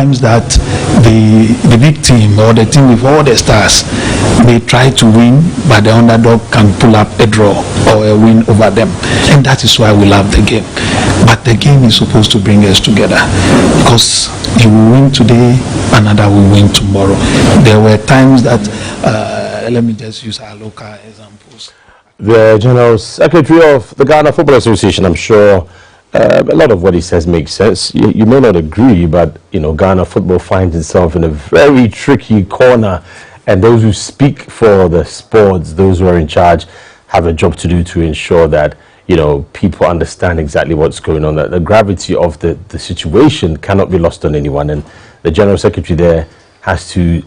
times that the big team or the team with all the stars, they try to win, but the underdog can pull up a draw or a win over them. And that is why we love the game. But the game is supposed to bring us together, because you will win today, another will win tomorrow. There were times that, let me just use our local examples. The General Secretary of the Ghana Football Association, I'm sure a lot of what he says makes sense. You may not agree, but Ghana football finds itself in a very tricky corner, and those who speak for the sports, those who are in charge, have a job to do to ensure that people understand exactly what's going on. That the gravity of the situation cannot be lost on anyone, and the General Secretary there has to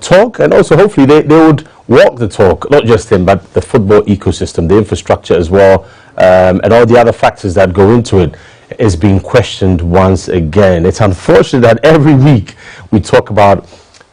talk, and also hopefully they would walk the talk, not just him, but the football ecosystem, the infrastructure as well, and all the other factors that go into it is being questioned once again. It's unfortunate that every week we talk about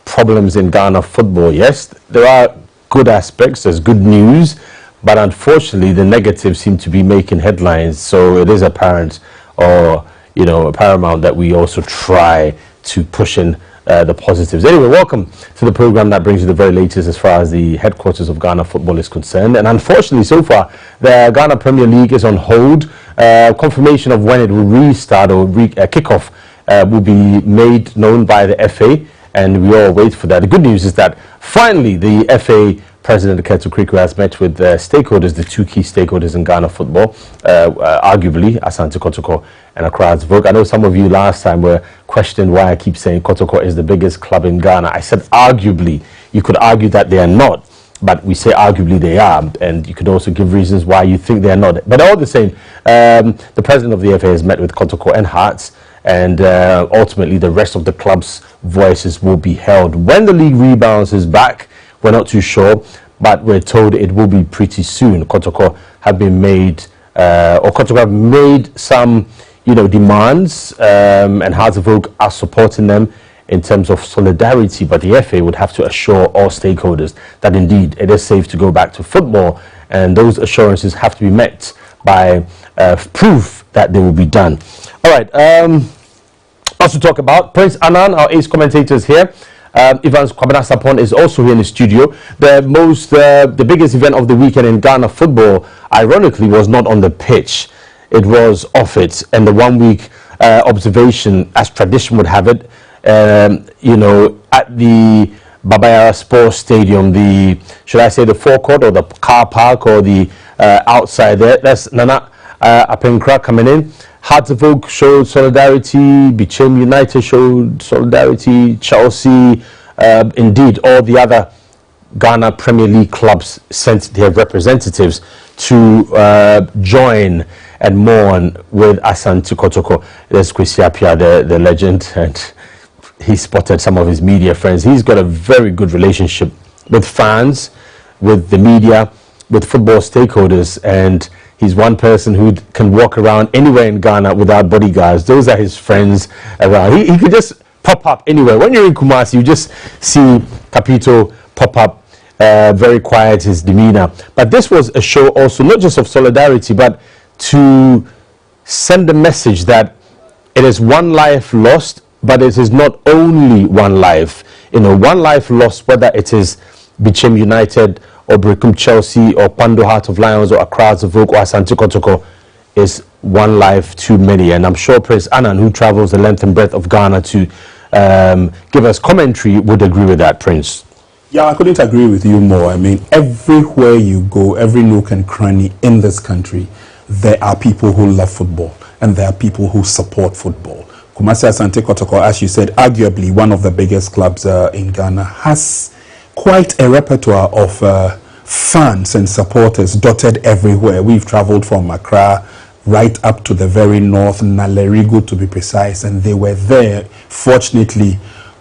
problems in Ghana football. Yes, there are good aspects, there's good news, but unfortunately the negatives seem to be making headlines. So it is apparent, or paramount, that we also try to push in the positives. Anyway, welcome to the program that brings you the very latest as far as the headquarters of Ghana football is concerned. And unfortunately, so far, the Ghana Premier League is on hold. Confirmation of when it will restart or kick-off will be made known by the FA, and we all wait for that. The good news is that finally the FA President Ketu Kriku has met with stakeholders, the two key stakeholders in Ghana football, arguably Asante Kotoko and Accra's Vogue. I know some of you last time were questioning why I keep saying Kotoko is the biggest club in Ghana. I said arguably. You could argue that they are not, but we say arguably they are, and you could also give reasons why you think they are not. But all the same, the president of the FA has met with Kotoko and Hearts, and ultimately the rest of the club's voices will be held. When the league rebounds is back, we're not too sure, but we're told it will be pretty soon. Kotoko have been made, Kotoko have made some, demands, and Hearts of Oak are supporting them in terms of solidarity. But the FA would have to assure all stakeholders that indeed it is safe to go back to football, and those assurances have to be met by proof that they will be done. All right. Also talk about Prince Anan, our ace commentators here. Evans Kwabena Sapon is also here in the studio. The biggest event of the weekend in Ghana football, ironically, was not on the pitch. It was off it, and the 1 week observation, as tradition would have it, at the Babayara Sports Stadium, should I say the forecourt or the car park or the outside there. That's Nana Ampofo coming in. Hearts of Oak showed solidarity, Bichem United showed solidarity, Chelsea, indeed all the other Ghana Premier League clubs sent their representatives to join and mourn with Asante Kotoko. There's Kwesi Appiah, the legend, and he spotted some of his media friends. He's got a very good relationship with fans, with the media, with football stakeholders, and he's one person who can walk around anywhere in Ghana without bodyguards. Those are his friends around. He could just pop up anywhere. When you're in Kumasi, you just see Capito pop up, very quiet, his demeanor. But this was a show also, not just of solidarity, but to send a message that it is one life lost, but it is not only one life. One life lost, whether it is Bichem United or Brekum Chelsea or Pando Heart of Lions or Accra's Vogue or Asante Kotoko, is one life too many. And I'm sure Prince Anan, who travels the length and breadth of Ghana to give us commentary, would agree with that, Prince. Yeah, I couldn't agree with you more. I mean, everywhere you go, every nook and cranny in this country, there are people who love football and there are people who support football. Kumasi Asante Kotoko, as you said, arguably one of the biggest clubs in Ghana, has quite a repertoire of fans and supporters dotted everywhere. We've traveled from Accra right up to the very north, Nalerigo to be precise, and they were there. Fortunately,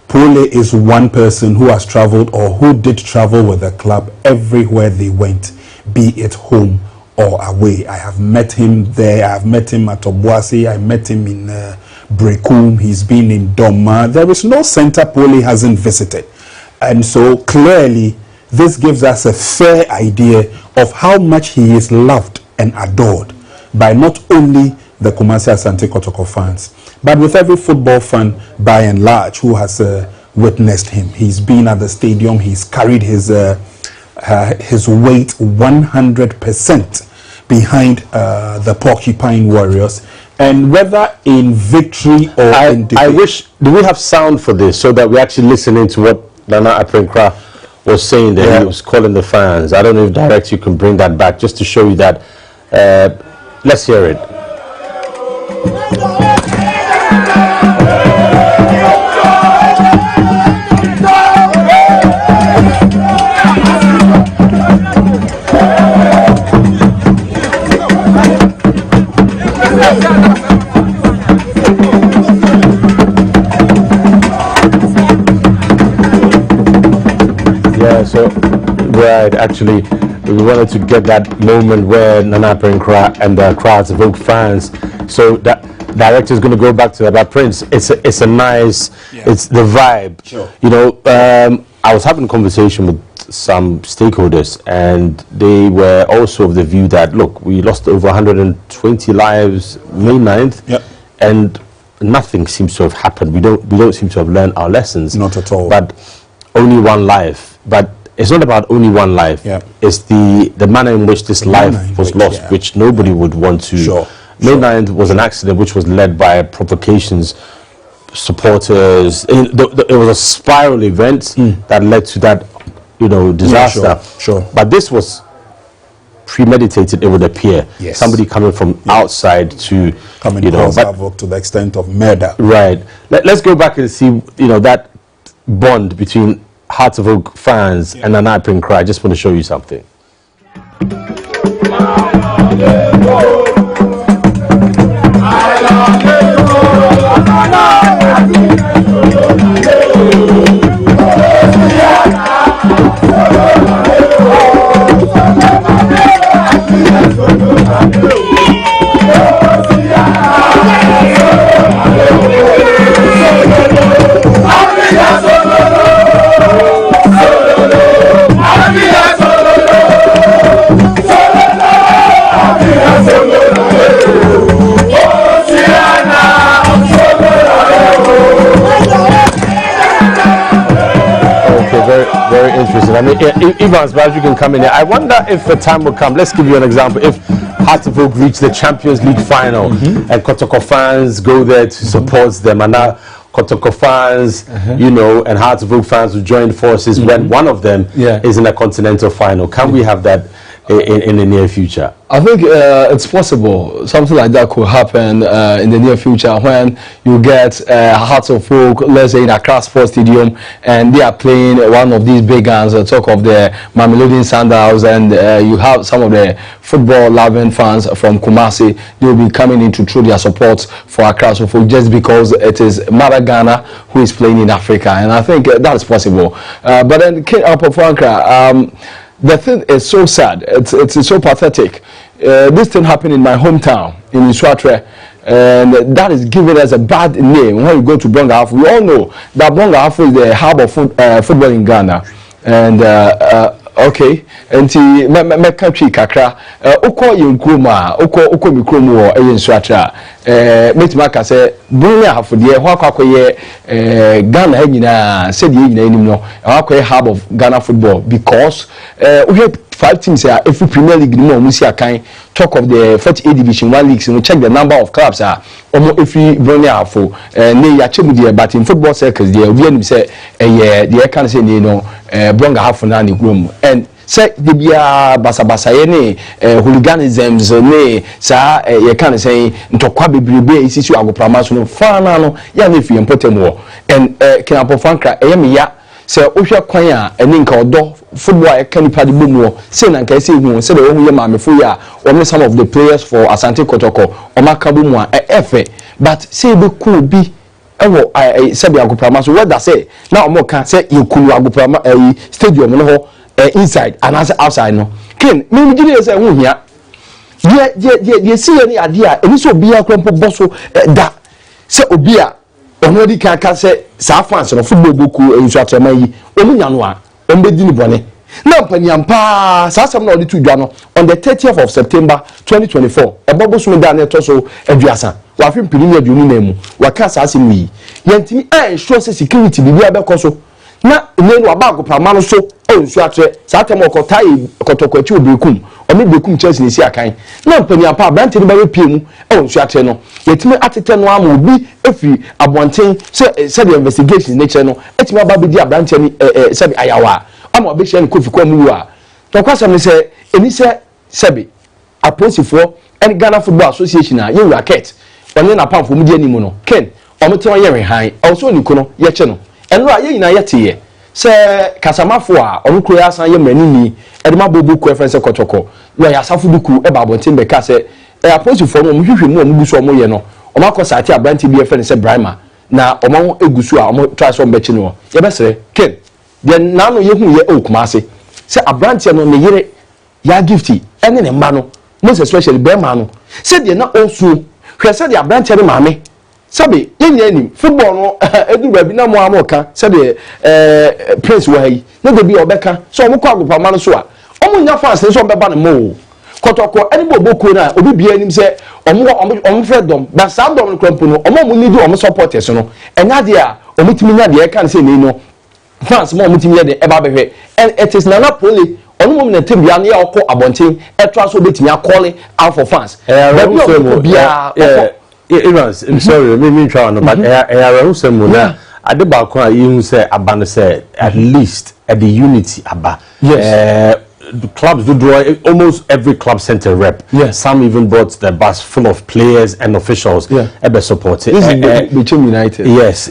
Pole is one person who has traveled or who did travel with the club everywhere they went, be it home or away. I have met him there. I have met him at Obuasi. I met him in Brekum. He's been in Doma. There is no center Pole hasn't visited. And so clearly, this gives us a fair idea of how much he is loved and adored by not only the Kumasi Asante Kotoko fans, but with every football fan by and large who has witnessed him. He's been at the stadium, he's carried his weight 100% behind the Porcupine Warriors, and whether in victory or in defeat. I wish, do we have sound for this so that we actually listen into what Nana Ankrah was saying there? He was calling the fans. I don't know if direct you can bring that back just to show you that. Let's hear it. Yeah, so right, actually we wanted to get that moment where Nana Ankrah and the crowds evoked fans. So that director is going to go back to that. But Prince, it's a nice, it's the vibe. Sure. You know, I was having a conversation with some stakeholders, and they were also of the view that, look, we lost over 120 lives May 9th, and nothing seems to have happened. We don't seem to have learned our lessons. Not at all. But only one life. But it's not about only one life. It's the manner in which this life was lost, which nobody would want to. May 9th was an accident which was led by provocations, supporters. It was a spiral event that led to that, you know, disaster. But this was premeditated, it would appear. Somebody coming from outside to coming, you know, havoc to the extent of murder. Right. Let's go back and see, you know, that bond between Hearts of Oak fans and Nana Ankrah. I just want to show you something. Very interesting. I mean, Evans, perhaps you can come in here. I wonder if the time will come. Let's give you an example. If Hearts of Oak reach the Champions League final and Kotoko fans go there to support them, and now Kotoko fans, you know, and Hearts of Oak fans will join forces when one of them is in a continental final. Can we have that in the near future? I think it's possible. Something like that could happen in the near future when you get Hearts of Oak, let's say in Accra Sports Stadium, and they are playing one of these big guns. Talk of the Mamelodi Sundowns, and you have some of the football-loving fans from Kumasi. They will be coming in to throw their support for Accra of Oak just because it is Mother Ghana who is playing in Africa, and I think that is possible. But then Yaw Ampofo Ankrah, the thing is so sad. It's so pathetic. This thing happened in my hometown in Iswatre, and that is giving us a bad name when you go to Bonga-Afo. We all know that Bonga-Afo is the hub of football in Ghana, and okay, enti me country kakra ukọ yenkroma ukọ mikromo wo Iswatre metima ka se Bonga-Afo de ho akwakoye Ghana ha nyina se de nyina enim no akwakoye hub of Ghana football because we have 5 teams here. If Premier League no musia kan talk of the 48 Division 1 leagues, you know, check the number of clubs are almost every Bonga-Afo ne ya chemu there, but in football circles there we anim say the can say you know Bonga-Afo na ni grom and say the bia basa ye ne hooliganism ne sa ye can say ntokwa bebrebe isisu agoprama so no fa na no ya na fi important wo and Yaw Ampofo Ankrah me ya se ohwe kwan a eni nka odo football e kan nipa de bomu se na nka se hu se de ohun ye maamefo ya o some of the players for Asante Kotoko o maka bomu a efe but se be cool bi ewo se be agoprama so what that say na o mo kan se ye kulu agoprama stadium no ho inside and outside no ken me gidi se hu hia ye see any idea eni so obi akrompo boso da se obi a ono di kan ka se sa fans no football boku Iswatre man yi omu nya no a ombedi ni bone na mpanyampa saa asem na odi to dwa no on the 30th of September 2024 ebobo so da na etoso aduasa wa fi mpini aduonu na mu wa ka saa asem yi yentimi ensure security bibia be koso na nenu abago pama no so onsu atre saa tem okotai okotokwachi obekum omi bekum Chelsea nesi akan na mpanyampa brante ni ba pie mu onsu atre no yetimi atete no ama obi efi abonten se the investigation nature no etimi aba bedi abrante ni se ayawa ama obehia ni kofi kwa mu a to kwasam ni se eni se sebe aposifo and Ghana Football Association a ye racket one na pamfo mu di animu no ken omote on ye rehan also ni kono ye che no eno a ye nyina ye teye se kasamafo a omukro ya san ye manini edema bobu ku reference kotoko no ya safu duku e ba abonten be ka se aposifo no muhwehwe mu omuguso omo ye no omakosa ati abranti bi reference se Brima na omo egusu a omo try so mbechi no ye besere ken de nano ye hu ye okumase se abranti no ne yere ya gifty ene ne mba no most especially Brima no se de na onsu hwe se de abranti ne maame sabe yenya ni football no edu baby na mo amoka se de prince wa yi na de bi obeka so omo kwa agopama no so a omo nya fans ne so beba ne mo kotoko eni boboko na obi bia nim se omo freedom ba sa dom no krampo no omo need omo supporters no enya de a omo timi nya de e kan se ne no fans mo omo timi nya de e ba behwe and it is nana pole onu mo na tem bia na ya okọ abonten etra so betimi akole out for fans Evans, I'm sorry, me try no, but I did back when you say Abana said at least at the unity Abba. Yes. The clubs do draw almost every club center rep. Yes. Some even brought the bus full of players and officials. Yeah. Ebe supported. This is between United. Yes.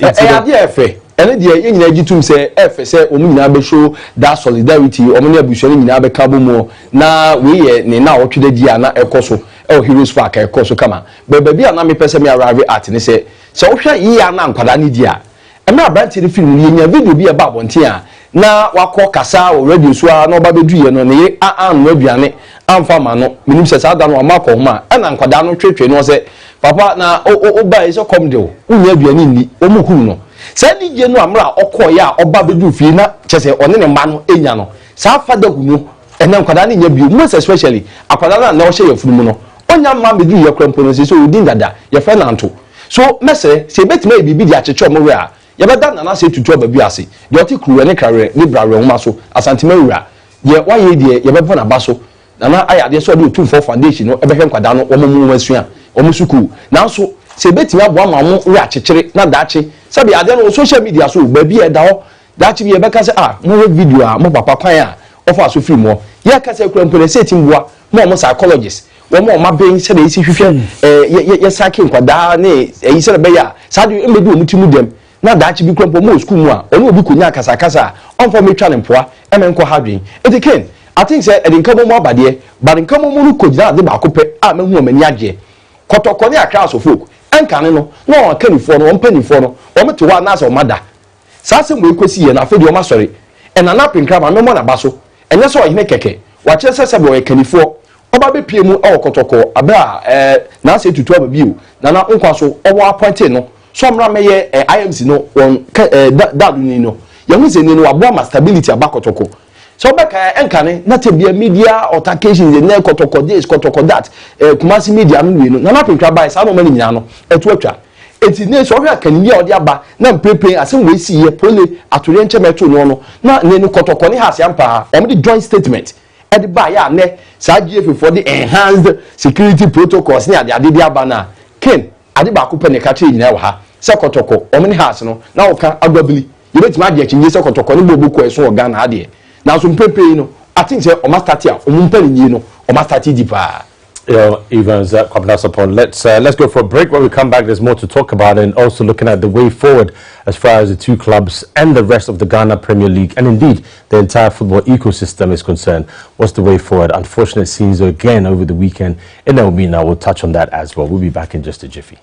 And the young Nigeria say F say Omina be show that solidarity Omina Bushoni Mina be Kabumo na we na what the dia na ekoso e Heroes Park ekoso kama but baby na me pese me arrive at ne say so hwa yi na nkwada ne dia e na branch ni film ni nya video bi e ba bonten a na wakọ kasa o radio so a na oba bedu ye no ne no aduane amfa ma no minim se sa da no amakọ homa e na nkwada no twetwe no se papa na o ba e so come de o nya aduane ni o mu huru no say ni je no amra okoye a oba bedu fi na chese one ne mba no enya no sa fada hunu ene nkwada ne nya bi most especially akwada na o hye yafuru mu no onya mma bedu ye krampo no so odin dada ye fa nanto so mesere se betima e bibi di acheche omo we a ye beda na na se tutu obabi ase de oti kruwe ne krare ne brawe homa so asantema wura ye waye de ye beba na baso na aya de so de otu for foundation no ebehwe nkwada no omo mu wasua omo suku na so se betima abo amamu we achechire na daache sabi ade no social media so baby e da ho daache bi e beka se mo video a mo papa kwan a ofa so film ho ye ka se krampo ne se timboa mo psychologist wo ma ben se de isi hwehwe ye sake nkwada ne yi se be ya sa de emedi o mutimu dem na daache bi krampo mo school mu a ono obi konya kasa on for me twa ne mpoa e men ko hadwen it again I think say edinkamo mo abade but nkamo mo no kojina de ba kope a mehu o mani agye kotoko ne akra so folk enkane no na o kanifo no o mpanifo no o mete wa na so mada sa se mo ekosi ye na afedi o masori enana pinkra ma memo na baso enye so ohine keke wa kire se bo ye kanifo oba be pie mu e kotoko abra na se tutu ababio na nkwa so o appoint no so mra meye IMC no on dadu ni no ye hu se ni no abo ma stability abakotoko so beka enkane na tebia media altercations in kotoko this kotoko that kumasi media no we no na pinkra bai sa no mani nyina no etu atwa eti ne so hwa kanini odi aba na mpepe asem we si ye pole atore nche meto no na ne no kotoko ne ha ampa o me joint statement edi ba ya ne sa GF for the enhanced security protocols ne ade dia aba na ken ade ba ko pe ne ka che nyina wa ha se kotoko o me ha no na wo ka agbabili ye betima ade akinye se kotoko ne bobu ko eso Ghana ade now some pepe I think say o ma start here o mumpa ni no o ma start deeper. Evans, coming us upon. Let's go for a break. When we come back, there's more to talk about, and also looking at the way forward as far as the two clubs and the rest of the Ghana Premier League, and indeed the entire football ecosystem is concerned. What's the way forward? Unfortunate scenes again over the weekend in Elmina. We'll touch on that as well. We'll be back in just a jiffy.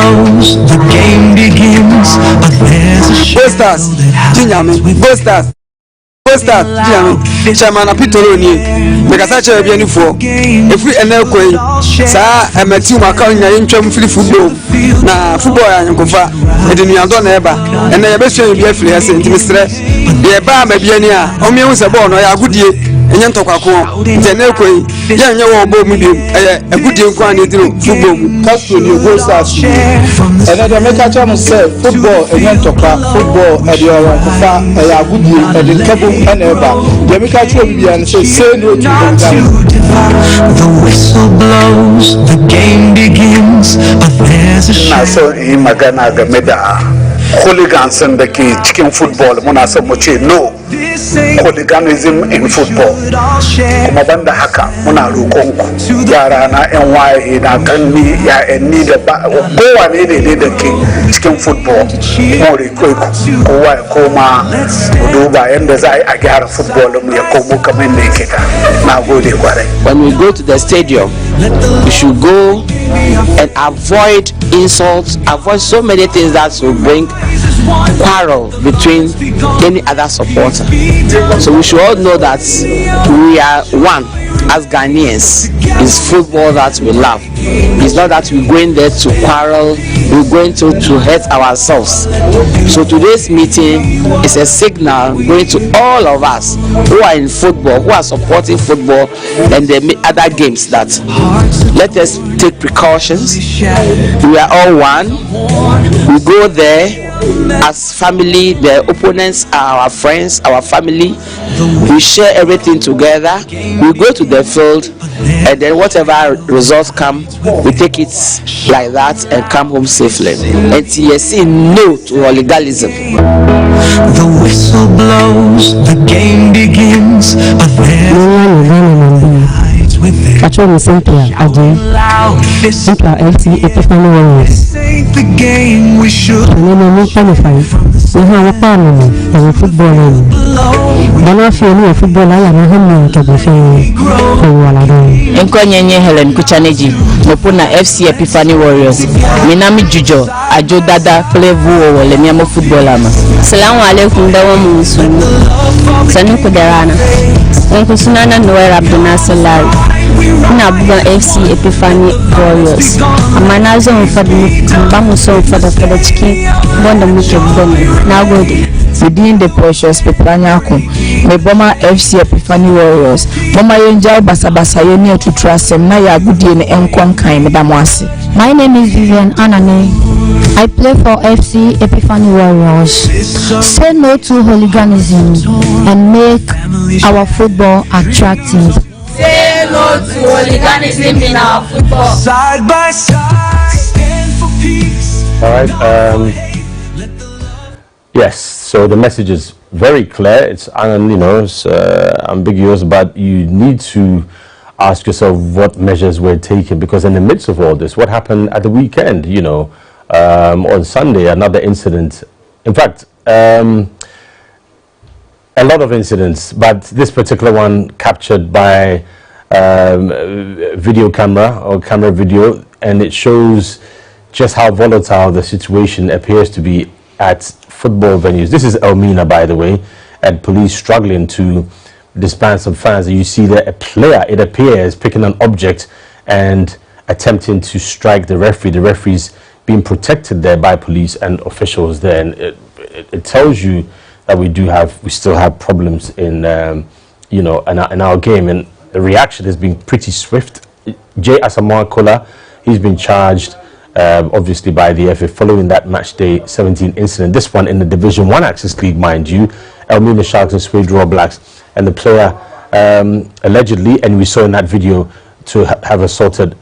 blows, the game begins. But there's a shadow that hides within. Go Stars. Chairman Apitoloni, Megasacha Bianifo, if we are now going, Sir, I'm a team account in football. Now, football and Kofa, and then you are done ever, and I bet you will be a free as Mr. The Bar Mabiania, Omi was a born, I are good year, and Yantoko, Janelko, young medium, a good young quantity football. Castro, you go Stars. And then the Mecca say football, and Yantoka, football, and you are Kofa, and a good year, and the couple and ever. The whistle blows, the game begins, but there's a shadow. Hooliganism the key chicken football munasa moche no hooliganism in football kumabanda haka muna rokonku yara na NY na kanni ya enni da ba kowa ne da ke cikin football more koiko kowa ya koma duba yanda za a gyara football mu ya komo kamar ne yake ka nagode kwarai. When we go to the stadium, we should go and avoid insults, avoid so many things that will bring quarrel between any other supporter. So we should all know that we are one as Ghanaians. It's football that we love. It's not that we're going there to quarrel, we're going to hurt ourselves. So today's meeting is a signal going to all of us who are in football, who are supporting football and the other games, that let us take precautions. We are all one. We go there as family. The opponents are our friends, our family. We share everything together. We go to the field, and then whatever results come, we take it like that and come home safely. And TSC no to hooliganism. The whistle blows, the game begins, but there's Actually, simply, I do. Simply, FT Epiphany Warriors. The game we should. And then we qualify. We have a family and a football. Then I feel a football. I am a home to be fair. Nkonyenye Helen Kuchaneji, Mopuna FC Epiphany Warriors. Minami Jujo, Ajo Dada, Flevu, Lemiamo footballama. Salamu alaikum dawa musunu. Sanu kudarana. Nkusunana Noel Abdunasselari. Na buga FC Epiphany Warriors. Amanazo mfadu bamuso mfadu kada chiki bonda muke bugoni. Nagode. Within the precious Pepranyako, Meboma FC Epiphany Warriors. Mama Yonjao Basabasa Yoni to trust him. Na ya gudi ne enkonkai medamwasi. My name is Vivian Anane. I play for FC Epiphany Warriors. Say no to hooliganism and make our football attractive. Say no to hooliganism in our football. Side by side, stand for peace. All right. Yes. So the message is very clear. It's ambiguous, but you need to ask yourself what measures were taken, because in the midst of all this, what happened at the weekend? On Sunday, another incident. In fact, a lot of incidents, but this particular one captured by video camera or camera video, and it shows just how volatile the situation appears to be at football venues. This is Elmina, by the way, and police struggling to disband some fans. You see that a player, it appears, picking an object and attempting to strike the referee. The referee's being protected there by police and officials there, and it tells you that we still have problems in in our game, and the reaction has been pretty swift. Jay Asamoah Kola, he's been charged obviously by the FA following that match day 17 incident. This one in the Division 1 Access League, mind you, Elmina Sharks and Suede Raw Blacks, and the player allegedly, and we saw in that video, to have assaulted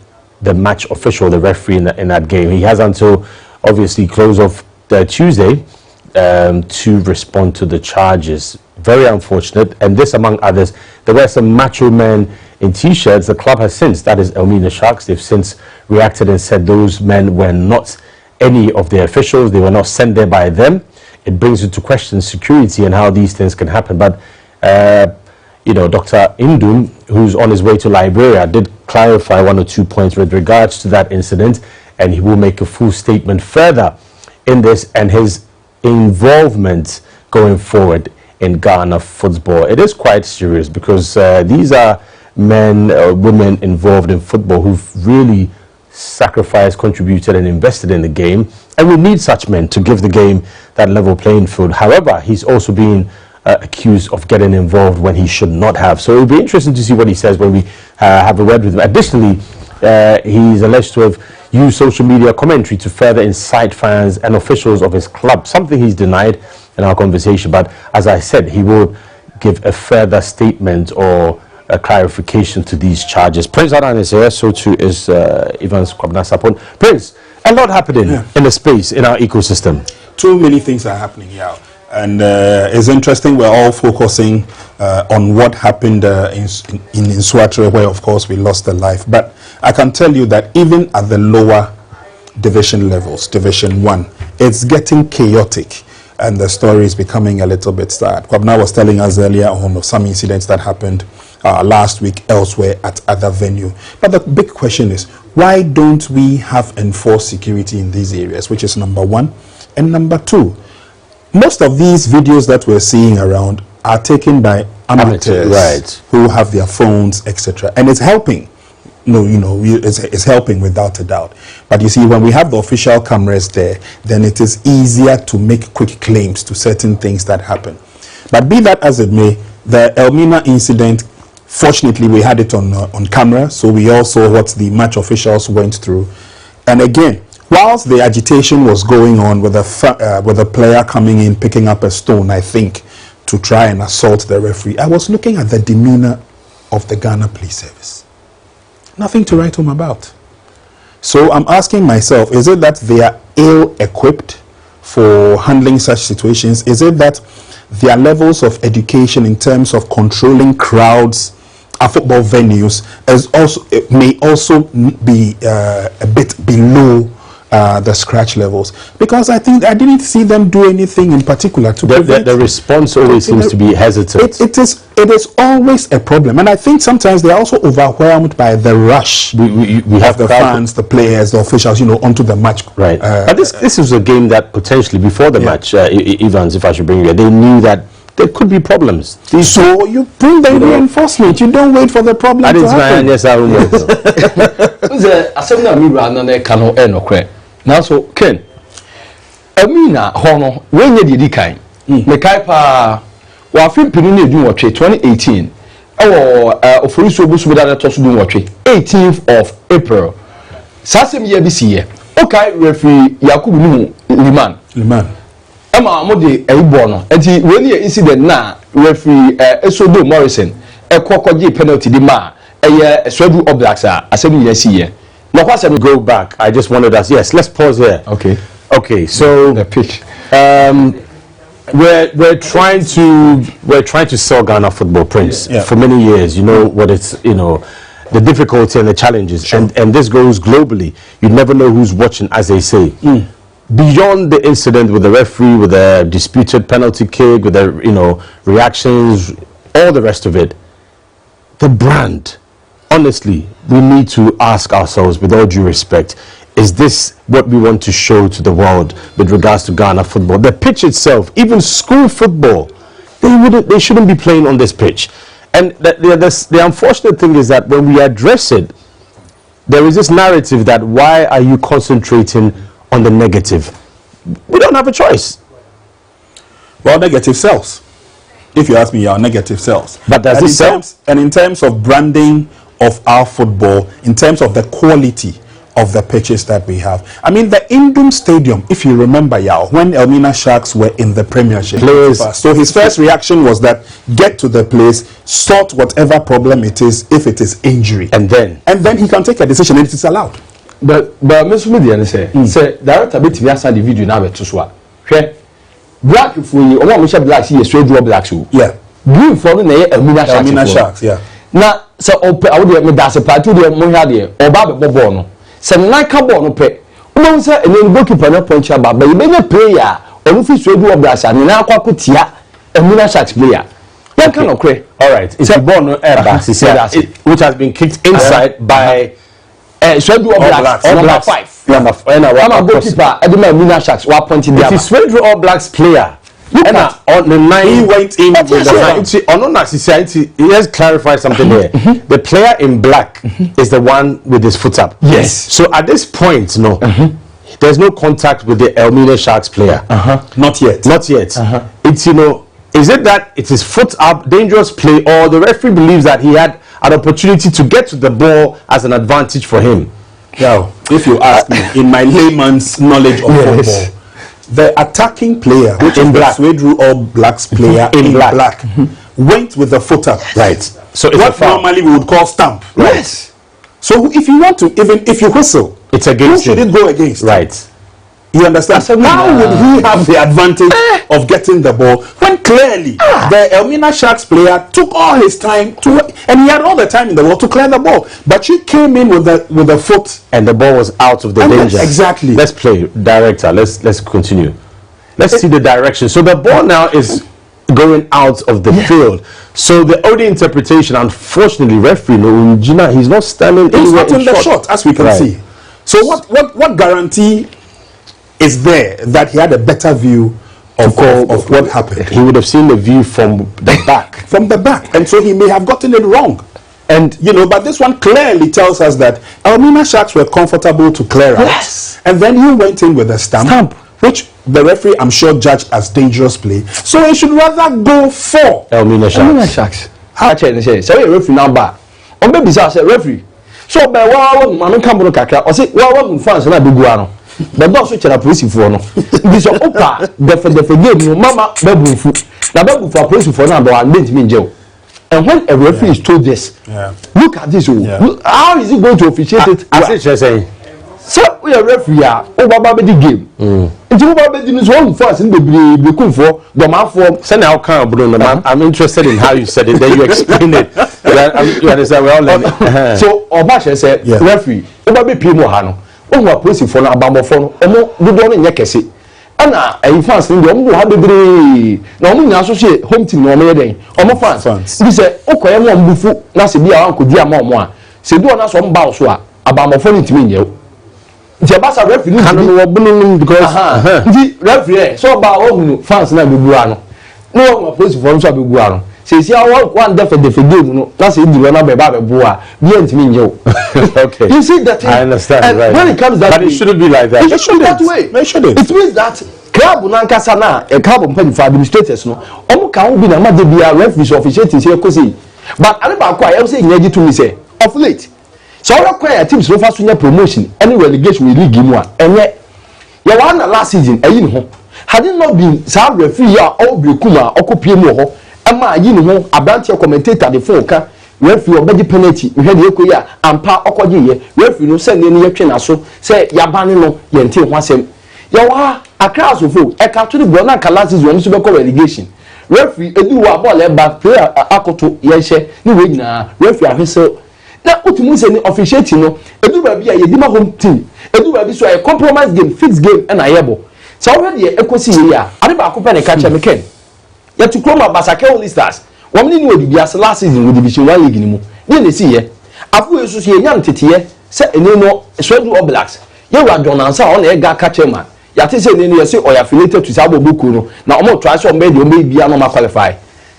the match official, the referee in that game. He has until obviously close of Tuesday to respond to the charges. Very unfortunate. And this, among others, there were some macho men in t-shirts. The club has since, that is Elmina Sharks, they've since reacted and said those men were not any of their officials. They were not sent there by them. It brings into question security and how these things can happen. But Dr. Indum, who's on his way to Liberia, did clarify 1 or 2 points with regards to that incident, and he will make a full statement further in this and his involvement going forward in Ghana football. It is quite serious because these are men or women involved in football who've really sacrificed, contributed and invested in the game, and we need such men to give the game that level playing field. However, he's also been accused of getting involved when he should not have. So it'll be interesting to see what he says when we have a word with him. Additionally, he's alleged to have used social media commentary to further incite fans and officials of his club, something he's denied in our conversation. But as I said, he will give a further statement or a clarification to these charges. Prince Adan is here, so too is Evans Kwabena-Sapon. Prince, a lot happening in the space, in our ecosystem. Too many things are happening here. And it's interesting, we're all focusing on what happened in Nswatre, where of course we lost a life. But I can tell you that even at the lower division levels, Division 1, it's getting chaotic. And the story is becoming a little bit sad. Kwabena was telling us earlier on of some incidents that happened last week elsewhere at other venue. But the big question is, why don't we have enforced security in these areas, which is number one. And number two, most of these videos that we're seeing around are taken by amateurs who have their phones, etc. And it's helping. It's helping without a doubt. But you see, when we have the official cameras there, then it is easier to make quick claims to certain things that happen. But be that as it may, the Elmina incident, fortunately, we had it on camera, so we all saw what the match officials went through. And again, whilst the agitation was going on with a player coming in, picking up a stone, I think, to try and assault the referee, I was looking at the demeanor of the Ghana Police Service. Nothing to write home about. So I'm asking myself, is it that they are ill-equipped for handling such situations? Is it that their levels of education in terms of controlling crowds at football venues may also be a bit below the scratch levels? Because I think I didn't see them do anything in particular to prevent. The response always seems to be hesitant. It is always a problem, and I think sometimes they are also overwhelmed by the rush. We have the fans, the players, the officials, onto the match. Right. But this is a game that potentially before the match, Evans, if I should bring you, they knew that there could be problems. So you bring the reinforcement. You don't wait for the problem to happen. Yes, I will. Now, so Ken, Amina Hono, when you did kind, Mekaipa, Wafin Pinuni do watch 2018, or Official Bush with other toss do watch 18th of April. Sassem year this year. Okay, referee Yakubu Liman. Emma Modi Ebono, and when you incident now, referee Esodo Morrison, a Kokoji penalty demand, a Swedu Oblaxa, a 7 years here. Now, once we go back, I just wanted us. Yes, let's pause here. Okay. So the pitch. We're trying to sell Ghana football, Prince, for many years. You know what it's the difficulty and the challenges, and this goes globally. You never know who's watching, as they say. Beyond the incident with the referee, with the disputed penalty kick, with the reactions, all the rest of it, the brand. Honestly, we need to ask ourselves, with all due respect, is this what we want to show to the world with regards to Ghana football? The pitch itself, even school football, they shouldn't be playing on this pitch. And the unfortunate thing is that when we address it, there is this narrative that why are you concentrating on the negative? We don't have a choice. Well, negative sells. If you ask me, our negative sells. But does it sell? And in terms of branding of our football, in terms of the quality of the pitches that we have. I mean, the Indum Stadium, if you remember, Yaw, when Elmina Sharks were in the Premiership. So his first reaction was that get to the place, sort whatever problem it is, if it is injury. And then he can take a decision and it is allowed. But Mr. Media say director bit me aside the video now to so. Black for you, or we shall black see a straight black shoe. Yeah. Green for the Elmina Sharks, yeah. Now, so I would have that's a part to the Mohadi or Baba Bobono. Some like a bono pay. One say and then goalkeeper no punch about, but you may not player or if you do a brass and now Kwakutia and Mina Sharks player. That kind of cray. All right, it's a bono airbus, which has been kicked inside by Swedru All Blacks number 5. Number 5. I'm a goalkeeper. Edema Mina Sharks. What pointed there? If he's Swedru All Blacks player. And on the 9 he went in with the let's clarify something here. The player in black is the one with his foot up. Yes. So at this point, no, there's no contact with the Elmina Sharks player. Not yet. Not yet. It's, you know, is it that it is foot up, dangerous play, or the referee believes that he had an opportunity to get to the ball as an advantage for him? Now, if you ask me, in my layman's knowledge of football, the attacking player, which is the Swedru All Blacks player in black, went with the foot up. Right. So it's what normally we would call stamp. Right. Yes. So if you want to, even if you whistle, it's against who should it go against? Right. You understand? So how would he have the advantage of getting the ball when clearly the Elmina Sharks player took all his time to, and he had all the time in the world to clear the ball, but she came in with the foot, and the ball was out of the danger. Exactly. Let's play, director. Let's continue. Let's see the direction. So the ball now is going out of the field. So the OD interpretation, unfortunately, referee Gina, he's not standing anywhere. He's not in the shot, as we can see. So what guarantee is there that he had a better view of what happened? He would have seen the view from the back. From the back. And so he may have gotten it wrong. And, you know, but this one clearly tells us that Elmina Sharks were comfortable to clear out. Yes. And then he went in with a stamp, which the referee, I'm sure, judged as dangerous play. So he should rather go for Elmina Sharks. Elmina Sharks. How can I say? So a referee number. On baby say referee. So by one man come on kakra. Or say one fans na biguano. The boss which are police for no. This opa the game no mama babu fu. Na babu for police for na do and mean jail. And when a referee is told this, look at this. How is he going to officiate it? As it saying. So we are referee over the game. Until over the news one first in the be for the man for send how can Bruno man. I'm interested in how you said it, then you explain it. You understand well learning. So Obasha said referee over be pimo hano. Omo police for na abamo for no omo dodo no nyekese. Ana e fans ndi omo ha bebre na omo nya so she home team no omo yeden. Omo fans. Bi say okoye mo mbufu na se bia wan kodi ama omo a. Se do na so mba so a abamo for ntimi nyew. The Basa referee because the referee so about all fans na bebuano. No police for so bebuano. Say see one deaf the game no. That's it the na be ba beboa. Be ntimi nyew. Okay. You see that I understand right. When it comes that but way, it shouldn't be like that. It should be that way. It shouldn't. It means that club nankasa na a club for administrators no. Omo kan be na ma de bia referees officiating say kosi. But aneba kwa I say nyaji to me say of late. So we require teams no fast to promotion any relegation we league mu a enye ya wan last season ayi ho had it not been sa referee a all be kuma okopie mu ho ama ayi ne ho abranche commentator the phone ka referee obeji penalty hwe de ekoyi a ampa okoje ye referee no say ne yetwe na so say ya ban no ye nte ho asem ya wa Accra so fo e ka to the bro na ka last season so be call relegation referee edu wa ball e back player akoto ye hye ni we nyina referee ahwese na otumu se ni officiating no edu ba bia ye dima home team edu ba bi so a compromise game fixed game na yebo so we de ekosi ye a ade ba akopɛ ne ka che meken ye to Chroma Basake All Stars womni ni odi bia last season with division 1 league ni mu ye ne si ye afu yesu so ye nyam teteye se ene no Swedru All Blacks ye wa donansa on e ga ka che ma ya te se ene no ye se o affiliated to Sabo Boku no na omo try so mbe de o me bia no ma qualify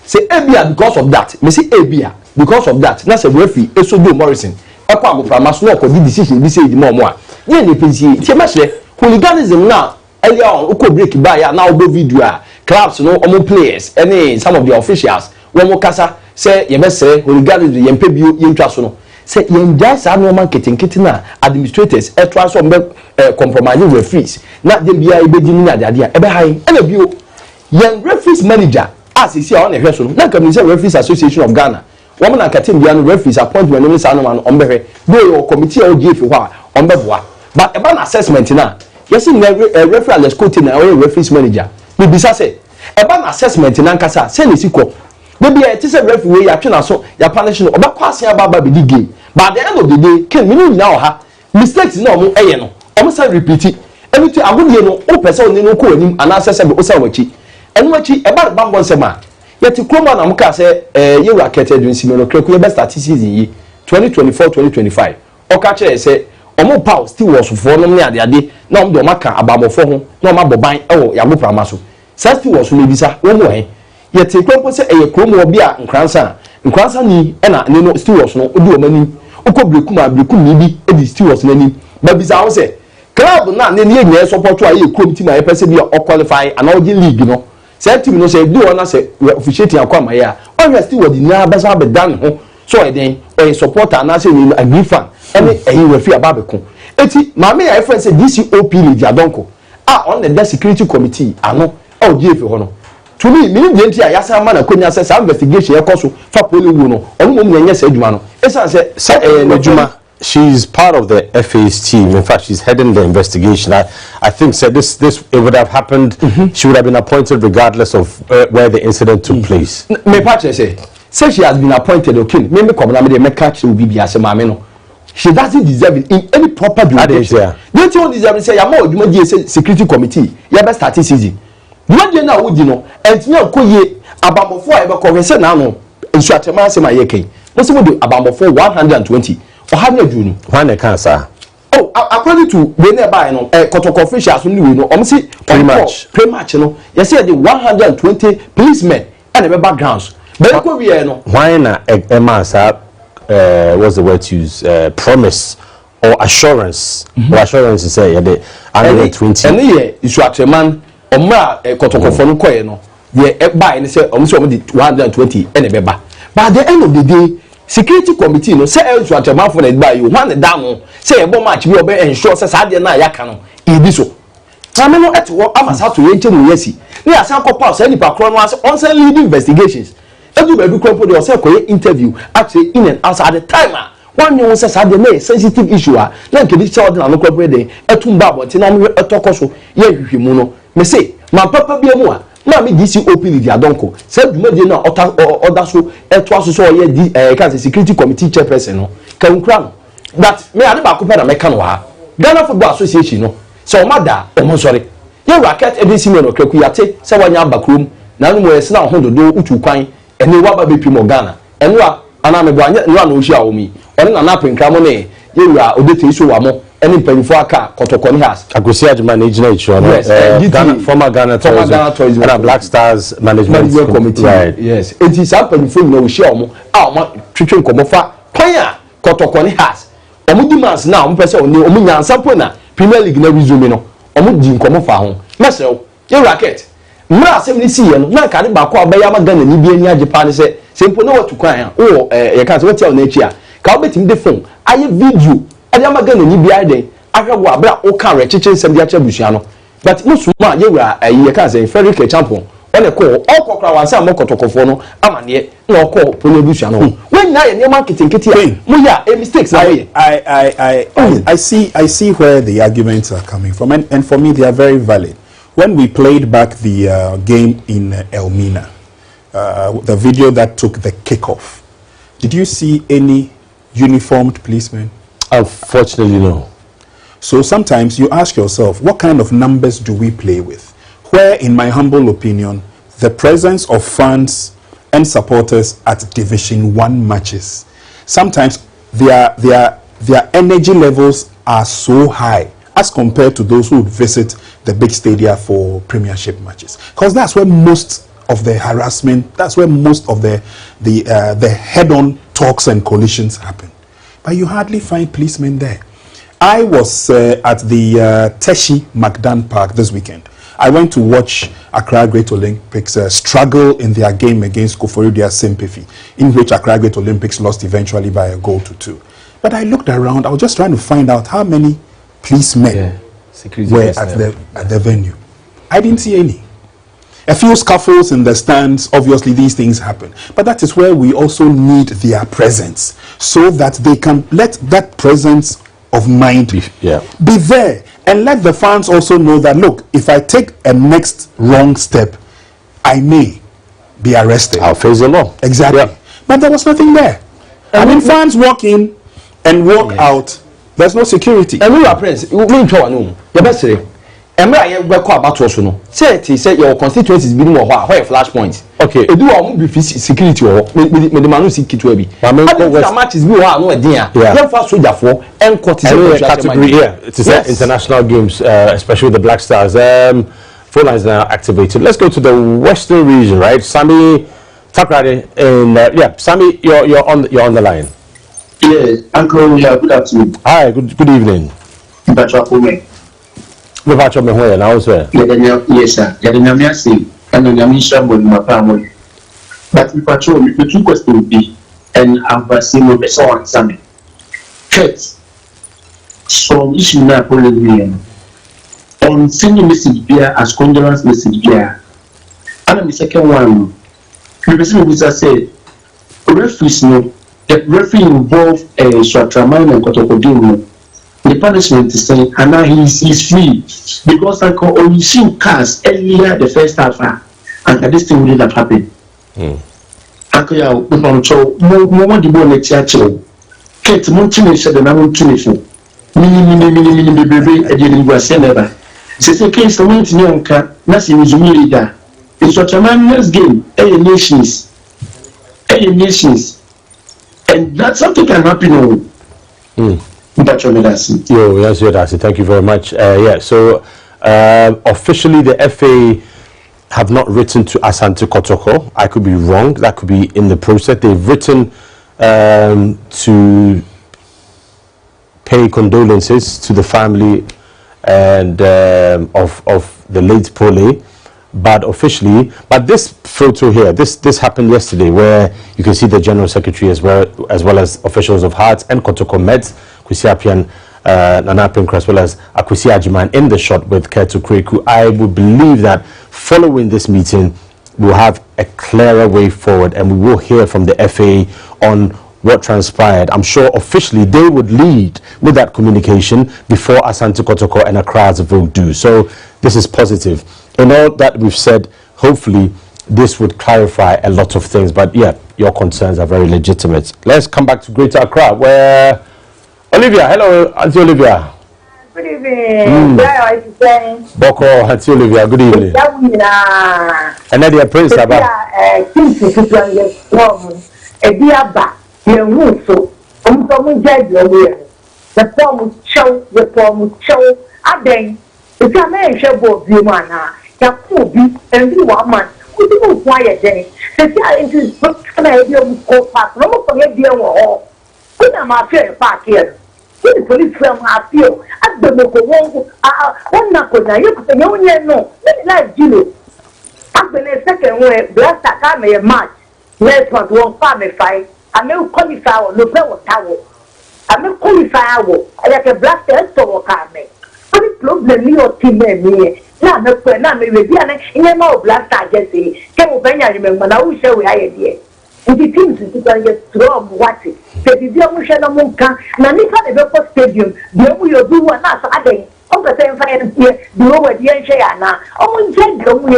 say ebia because of that me say ebia because of that na say referee Esodo Morrison ekwa agoframa so na ko di decision bi say di mo a ye ne pensi tie ma hye hooliganism na earlier on uko break by ya na obo video a clubs no omo players any some of the officials when mo kasa say ye be say hooliganism ye mpe bio ye ntwa so no say ye njai sa no man ketenkete na administrators etwa so mbe compromise referees na dem bia e be di ni ade a ebe hai e na bio ye referees manager as he see on the hwe so no na kam ni say referees association of Ghana woman and Katim Biano referees appointment no say no man on be do committee o GF ho on be boa but e ban assessment na yes in referee let's quote na o referees manager we bisa say e ban assessment na nkasa say ne siko we be it say referee we ya twe na so ya punish no obekwa asia baba be di game but at the end of the day ken me no nyina o ha mistakes na omo eye no omo say repeat everything agodie no o pese oni no ko anim ana assess be o say wachi enu wachi e ba bambon se ma yet Chroma na muka say ye were keted in Simeno Kreku ye best season yi 2024-2025 okache say omo power still was for no me ade na om de maka abamofo ho na oma boban ewo yago prama so still was me bisa wo mo he ye te kwampo se eye kromo obi a nkransa ni na ne no still was no odi o mani ukobrekum ni bi edi still was nani ba bisa wo se club na ne ne nye support wa ye krom team a ye pese bi o qualify and o league no say team no say do ona say officiating akwama ya o still was na basa be dan ho so e den o supporter na say ni agree fan any eyin we fi ababekun eti maame ya friend say DCOP league adonko on the security committee ano o GF ho no to me mean the ya san ma na konya say some investigation e koso fa poli wu no onu mom nyanya say adwuma no esa say adwuma. She's part of the FA's team. In fact, she's heading the investigation. I think said this it would have happened. She would have been appointed regardless of where the incident took place. Me patch say she has been appointed. Okay, me come na me dey make catch will be asema no. She doesn't deserve it in any proper jurisdiction. Don't you deserve it? Say ya more you say security committee. Ya best start season. You dey na wudi no. Entinya koye abamofo a e be confess na no. Nsu atema asema ye kai. Mo se mo dey abamofo 120. For how many do one cancer? Oh, according to the nearby, no, Kotoko officials only we know. Pretty much, you know. You see the 120 policemen and the backgrounds. But we are no. Why not? What's the word to use? Promise or assurance. Or assurance is say the 120. And here is what a man Omra Kotoko phone coin no. Yeah, buy and say almost 120 and a beba. But at the end of the day. Security committee no say else at man for the buy you one down say e bo match be obe ensure say saade na ya ka no e bi so na no et wo amasa to yenche no yesi na asan ko pass any pa kro no as on say lead investigations edu ba bi kro po dey say ko interview actually in and outside the time one you say saade na sensitive issue na nke di say na no kro po dey etum ba bo ti na no etokoso ye hwehwemu no me say ma papa bi amu a na me DCOP league adonko say dwumade na order so eto aso so ye di can say security committee chairperson no kan kra no but me ade ba ko pe na me kan wa Ghana Football Association no so o mada o mo sori ye racket edisi me no kraku yate say wanya abakrom na no mo yesi na ho dodo utu kwan ene wa ba bepi mo Ghana ene wa ana me bo anya no na o hia o mi one na na penkra mo ne ye wura odete iso wa mo any penfo aka Kotokoni has Agosi Ajuma na ejina icho no former Ghana tourism and Black Stars management committee right. Yes it is happen for no share omo ma twetwe nkomofa kwan a Kotokoni has omo demands na omo pese omo nyansampo na Premier League na resume no omo di nkomofa ho mesel ye racket mra asem ni siye no na kade ba ko abeya ma Ghana ni bi ani ajepa ne se sempo na watu kwan a o ye kan se wetia na echi a ka obetim de phone aye video Adama Ghana ni bia den ahwe abra o ka recheche nsem dia cha busua no but musuma ye wura ye ka say Frederick champion one ko o kokra wansa mo Kotokofo no amane na o ko polo busua no when na ye ne marketing kiti mo ya mistakes na we I see where the arguments are coming from and for me they are very valid. When we played back the game in Elmina, the video that took the kickoff, did you see any uniformed policemen? Unfortunately, no. So sometimes you ask yourself, what kind of numbers do we play with? Where, in my humble opinion, the presence of fans and supporters at Division 1 matches, sometimes their energy levels are so high as compared to those who would visit the big stadia for Premiership matches. Because that's where most of the harassment, that's where most of the head-on talks and collisions happen. But you hardly find policemen there. I was at the Teshi Macdan Park this weekend. I went to watch Accra Great Olympics struggle in their game against Koforidua Simpefi, in which Accra Great Olympics lost eventually by a goal to 2. But I looked around, I was just trying to find out how many policemen were at the venue. I didn't see any. A few scuffles in the stands, obviously these things happen. But that is where we also need their presence, so that they can let that presence of mind be there. And let the fans also know that, look, if I take a next wrong step, I may be arrested. I'll face the law. Exactly. Yeah. But there was nothing there. I mean, fans walk in and walk out. There's no security. And we are friends. We Emra ye be kwa about so no. Say it say your constituencies be no ho where flashpoint. Okay. Edu wa mu be security ho. Me de manu security be. But matches be ho no e din a. Dem fa soldier for encourt is category here. It is international games, especially the Black Stars. Phone lines now activated. Let's go to the Western region, right? Sammy Takrade and Sammy, you're on the line. Yes, Uncle, good afternoon. Hi, good evening. Yes, sir. But we patrol the two questions be and I'm seeing the song Sammy. Kate, so issue now polling on sending message beer as condolence message beer. And the second one, the person who said, referees no, the referee involved a Swatraman and Kotokodino. The punishment is saying, and now he's free because I can only see cars earlier the first half, and this thing will not happen. Uncle, you want the ball at your Kate Montini said, and I want to baby, I didn't go say never. Since the case of Montinionka, nothing is really that. It's what a man's game, nations, and that's something can happen. Yes, thank you very much. So officially the FA have not written to Asante Kotoko. I could be wrong. That could be in the process. They've written to pay condolences to the family and of the late Pole, but officially, but this photo here, this happened yesterday, where you can see the General Secretary as well as officials of Hearts and Kotoko met Kwesi Appiah, Nana Ankrah, as well as Akwesi Ajiman in the shot with Ketu Kweku. I would believe that following this meeting, we'll have a clearer way forward, and we will hear from the FA on what transpired. I'm sure officially they would lead with that communication before Asante Kotoko and Accra's vote do. So this is positive. In all that we've said, hopefully this would clarify a lot of things. But yeah, your concerns are very legitimate. Let's come back to Greater Accra, where Olivia, hello, Auntie Olivia. Good evening. Boko, Auntie Olivia, good evening. And then the Prince Abba. So, the form show, I think it's a man shall go be man, Yakubi, and you are man, who do quiet day. The guy into the book, no forget the war. Good, I'm a fair park here. The police from our field at the local one knuckle. Now you can know, like Gilo. I've been a second way, blast a car may a match. Let's not one family fight. I may qualify or no tower. I may qualify I like a blast to car me. Any problem me or team me. Now, no, now maybe in a more blast I just say, can open your remember now we shall we idea. And the teams is going to get strong, watch it. The Diamusha Monka, Nanika the Stadium, the only do one as a day. On the same fire here, the lower the Anshayana. Oh, Jenga, we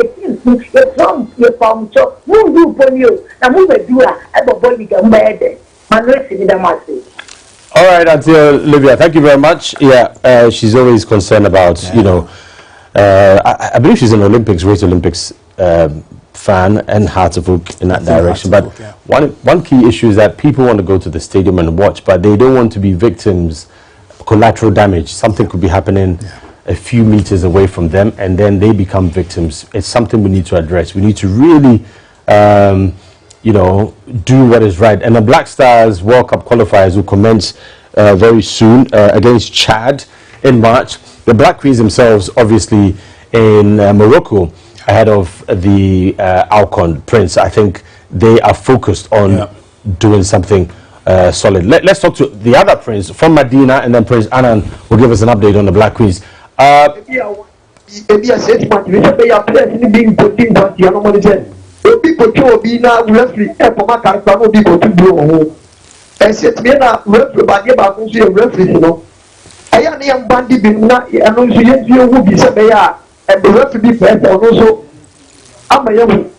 are from your farm, so move you for you. Now move a doer at the body can bear it. My rest in the master. All right, Auntie Olivia, thank you very much. Yeah, she's always concerned about, you know, I believe she's an Great Olympics fan and hard to book in that direction. But one key issue is that people want to go to the stadium and watch, but they don't want to be victims, collateral damage. Something could be happening a few meters away from them, and then they become victims. It's something we need to address. We need to really, you know, do what is right. And the Black Stars World Cup qualifiers will commence very soon against Chad in March. The Black Queens themselves, obviously, in Morocco, ahead of the Alcon Prince. I think they are focused on doing something solid. Let's talk to the other Prince from Medina, and then Prince Annan will give us an update on the Black Queens. And the referee first and also I'm a young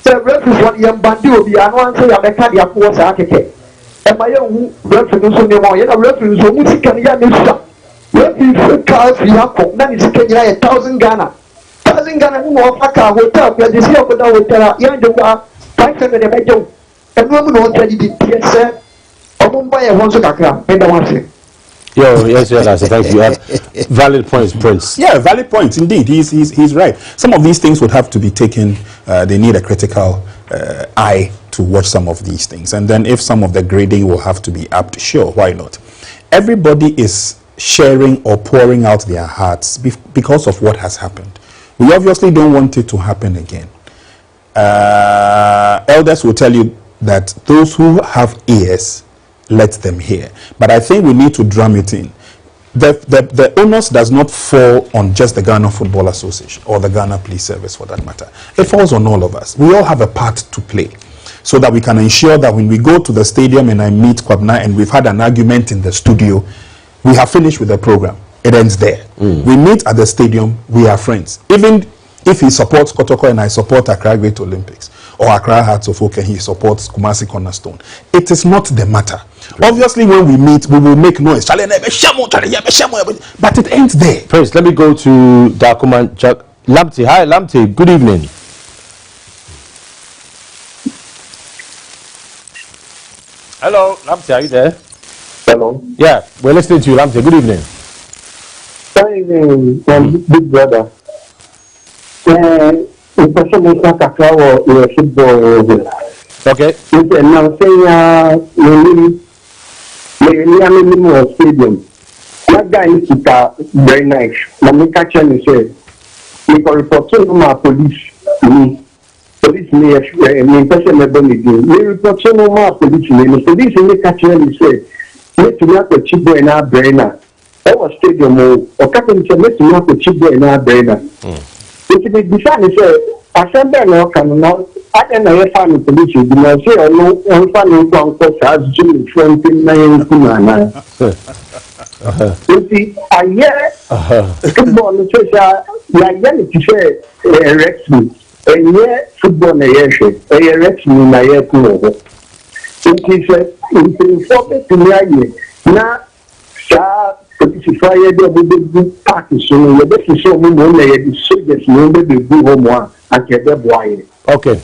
the referee what young bandi will be an answer ya meka dia force architect and my young referee so me one ya referee so music can ya miss referee car free up, then it's taking 1,000 Ghana. 1,000 Ghana, no car, hotel, where the sea of the hotel, young 500 of a and woman won't tell you the TSA, or Mumbai, once a crack, and I want to say. Yo, yes, thank you. Valid points, Prince. Yeah, valid points, indeed. He's right. Some of these things would have to be taken, they need a critical eye to watch some of these things. And then if some of the grading will have to be upped, sure, why not? Everybody is sharing or pouring out their hearts because of what has happened. We obviously don't want it to happen again. Elders will tell you that those who have ears, let them hear. But I think we need to drum it in. The onus does not fall on just the Ghana Football Association or the Ghana Police Service for that matter. It falls on all of us. We all have a part to play so that we can ensure that when we go to the stadium and I meet Kwabna and we've had an argument in the studio, we have finished with the program. It ends there. We meet at the stadium, we are friends. Even if he supports Kotoko and I support Accra Great Olympics, or Accra Hearts of Oak and he supports Kumasi Cornerstone, it is not the matter. Obviously, when we meet, we will make noise. But it ends there. Prince, let me go to Dakuman Lamte. Hi, Lamte. Good evening. Hello, Lamte. Are you there? Hello. Yeah, we're listening to you, Lamte. Good evening. Good evening, big brother. The person is not a flower or a football. Okay. Now saying, maybe stadium. That guy is very nice. Let me catch him and say, we can report to my police. Police me person never me do. We report to my police. The police me catch him and say, let me have a cheap boy in our brainer. Our stadium or captain said, let me have a cheap boy in our brainer. If it is decided, say, I said, no, can not. I don't know if I'm a police. Because I know I'm finding one course as Jimmy from Pinay. You see, I hear football, I hear it say, erects me. I hear football, I hear erects me, I hear Kuno. It is important to me. Now, police fire the party, so the best is so many the soldiers, the good home, and get their boy. Okay.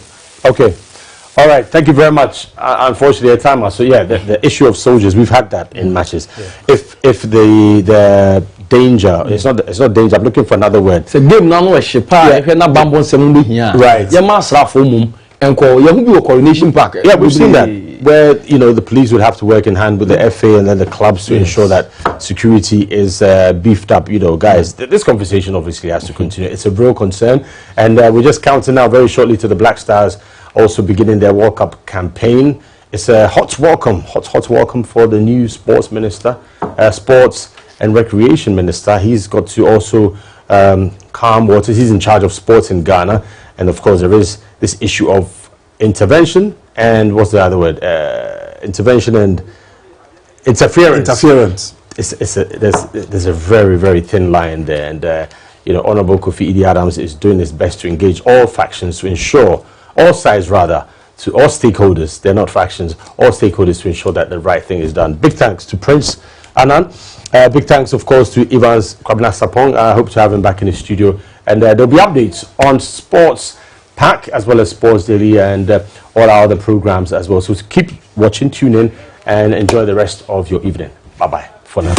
All right. Thank you very much. Unfortunately, at time, so yeah, the issue of soldiers, we've had that in matches. Yeah. If the danger, it's not danger. I'm looking for another word. It's a game now. No shepa. If you're not bamboo, semundu here. Right. You must have mum and call. You will be a coronation park. Yeah, we've seen that where the police would have to work in hand with the FA and then the clubs to ensure that security is beefed up. Guys, this conversation obviously has to continue. It's a real concern, and we're just counting now very shortly to the Black Stars also beginning their World Cup campaign. It's a hot welcome for the new sports minister, sports and recreation minister. He's got to also calm waters. He's in charge of sports in Ghana, and of course there is this issue of intervention and what's the other word? Intervention and interference. There's a very, very thin line there, and Honorable Kofi Idi Adams is doing his best to engage all factions to ensure, all sides rather, to all stakeholders, they're not factions, all stakeholders to ensure that the right thing is done. Big thanks to Prince Annan. Big thanks, of course, to Evans Kwabna Sapong. I hope to have him back in the studio, and there'll be updates on Sports Pack as well as Sports Daily and all our other programs as well. So keep watching, tune in, and enjoy the rest of your evening. Bye-bye for now.